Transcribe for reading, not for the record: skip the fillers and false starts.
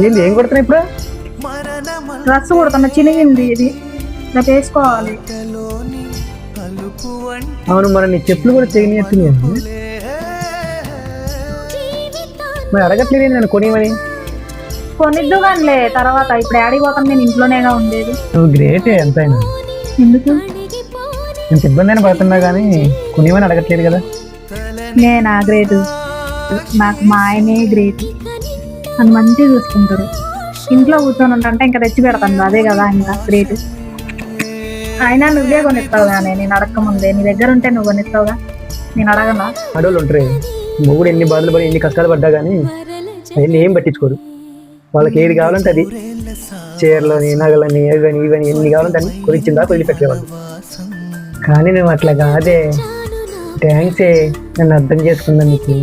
ఏంది ఏం కొడుతున్నా ఇప్పుడు? డ్రెస్ కుడుతున్నా, చినిగింది ఇది, ఇలా వేసుకోవాలి. అవును, మరి నీ చెప్పులు కూడా చేయనియట్లేదు. మరి అడగట్లేదు నేను కొనిమని. కొనిద్దు కానిలే తర్వాత, ఇప్పుడు యాడికి పోతాను, నేను ఇంట్లోనేగా ఉండేది. నువ్వు గ్రేటే ఎంతైనా. ఎందుకు? ఇంత ఇబ్బంది అయినా పడుతున్నా కానీ కొనిమని అడగట్లేదు కదా. నేనా గ్రేటు? నాకు మా ఆయనే గ్రేట్. నన్ను మంచిగా చూసుకుంటాడు. ఇంట్లో కూర్చొని ఉంటే ఇంకా తెచ్చి పెడతాను, అదే కదా ఇంకా గ్రేట్. అయినా నువ్వే కొనిస్తావుగా, నేను అడగకముందే. నీ దగ్గర ఉంటే నువ్వు కొనిస్తావుగా, నేను అడగనా? ఆడోళ్ళు ఉంటారు, మొగుడు ఎన్ని బాధలు పడి ఎన్ని కష్టాలు పడ్డా కానీ అవన్నీ ఏం పట్టించుకోరు. వాళ్ళకి ఏది కావాలంటే అది, చీరలని నగలని ఇవని ఇవని ఎన్ని కావాలంటే అన్ని కొనిచ్చిందా వదిలిపెట్టేవాళ్ళు. కానీ నువ్వు అట్లా కాదే. థ్యాంక్సే నన్ను అర్థం చేసుకుందాం నీకు.